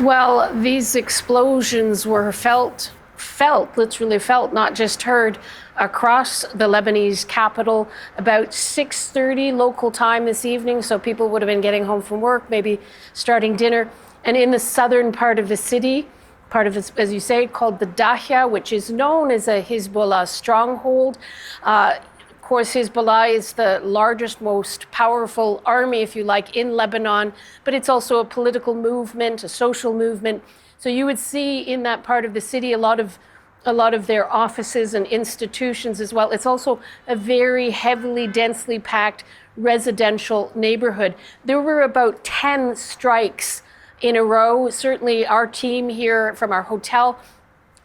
Well, these explosions were literally felt, not just heard, across the Lebanese capital about 6:30 local time this evening. So people would have been getting home from work, maybe starting dinner. And in the southern part of the city, part of it, as you say, called the Dahya, which is known as a Hezbollah stronghold. Of course, Hezbollah is the largest, most powerful army, if you like, in Lebanon, but it's also a political movement, a social movement. So you would see in that part of the city a lot of their offices and institutions as well. It's also a very heavily, densely packed residential neighborhood. There were about 10 strikes in a row. Certainly our team here from our hotel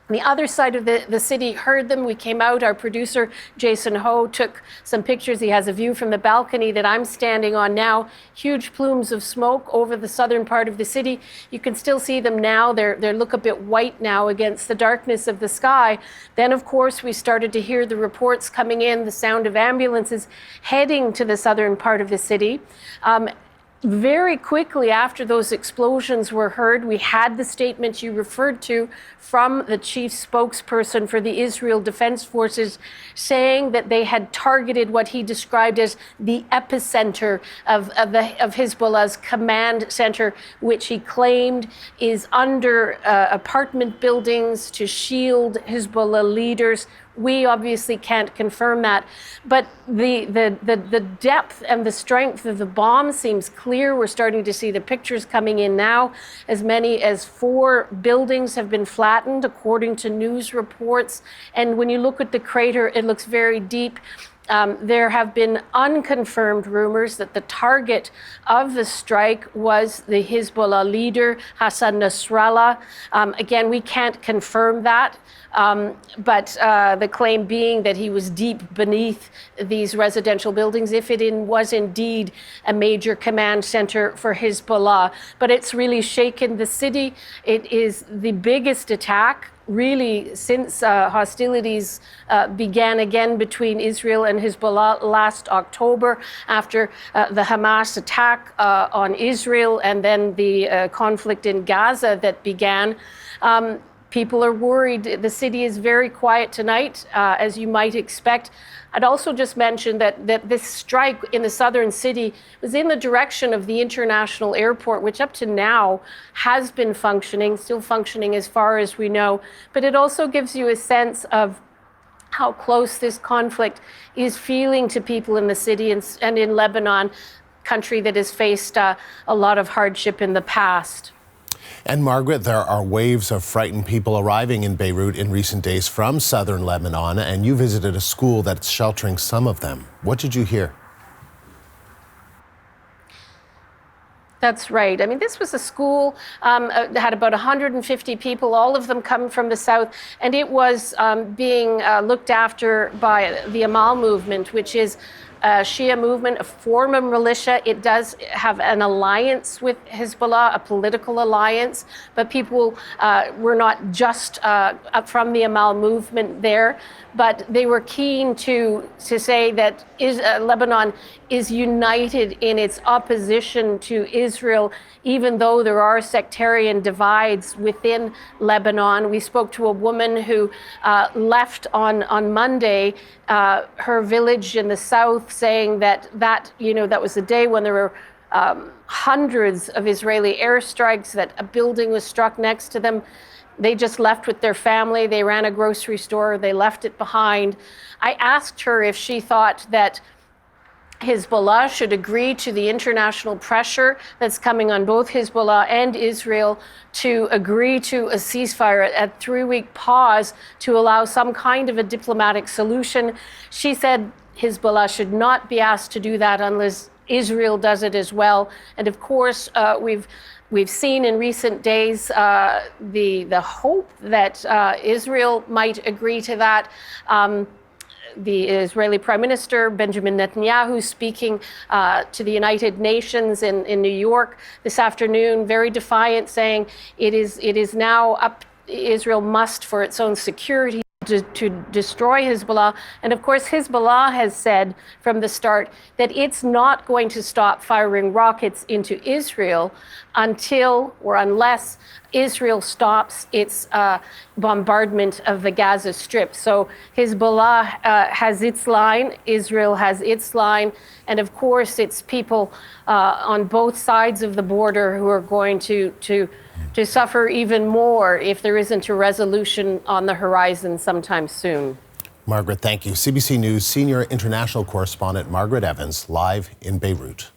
on the other side of the city heard them. We came out, our producer, Jason Ho, took some pictures. He has a view from the balcony that I'm standing on now. Huge plumes of smoke over the southern part of the city. You can still see them now. They look a bit white now against the darkness of the sky. Then, of course, we started to hear the reports coming in, the sound of ambulances heading to the southern part of the city. Very quickly after those explosions were heard, we had the statement you referred to from the chief spokesperson for the Israel Defense Forces saying that they had targeted what he described as the epicenter of Hezbollah's command center, which he claimed is under apartment buildings to shield Hezbollah leaders. We obviously can't confirm that, but the depth and the strength of the bomb seems clear. We're starting to see the pictures coming in now. As many as 4 buildings have been flattened, according to news reports. And when you look at the crater, it looks very deep. There have been unconfirmed rumors that the target of the strike was the Hezbollah leader, Hassan Nasrallah. Again, we can't confirm that, but the claim being that he was deep beneath these residential buildings, if it was indeed a major command center for Hezbollah. But it's really shaken the city. It is the biggest attack really since hostilities began again between Israel and Hezbollah last October after the Hamas attack on Israel and then the conflict in Gaza that began. People are worried. The city is very quiet tonight, as you might expect. I'd also just mention that this strike in the southern city was in the direction of the international airport, which up to now has been functioning, still functioning as far as we know. But it also gives you a sense of how close this conflict is feeling to people in the city and in Lebanon, country that has faced a lot of hardship in the past. And Margaret, there are waves of frightened people arriving in Beirut in recent days from southern Lebanon, and you visited a school that's sheltering some of them. What did you hear? That's right. I mean, this was a school that had about 150 people, all of them come from the south, and it was being looked after by the Amal movement, which is a Shia movement, a form of militia. It does have an alliance with Hezbollah, a political alliance, but people were not just from the Amal movement there, but they were keen to say that Lebanon is united in its opposition to Israel, even though there are sectarian divides within Lebanon. We spoke to a woman who left on Monday her village in the south, saying that was the day when there were hundreds of Israeli airstrikes, that a building was struck next to them. They just left with their family. They ran a grocery store. They left it behind. I asked her if she thought that Hezbollah should agree to the international pressure that's coming on both Hezbollah and Israel to agree to a ceasefire, a 3-week pause to allow some kind of a diplomatic solution. She said Hezbollah should not be asked to do that unless Israel does it as well. And of course, we've seen in recent days the hope that Israel might agree to that. The Israeli Prime Minister, Benjamin Netanyahu, speaking to the United Nations in New York this afternoon, very defiant, saying it is now up, Israel must, for its own security, to destroy Hezbollah. And of course, Hezbollah has said from the start that it's not going to stop firing rockets into Israel until or unless Israel stops its bombardment of the Gaza Strip. So Hezbollah has its line, Israel has its line, and of course it's people on both sides of the border who are going to suffer even more if there isn't a resolution on the horizon sometime soon. Margaret, thank you. CBC News senior international correspondent Margaret Evans, live in Beirut.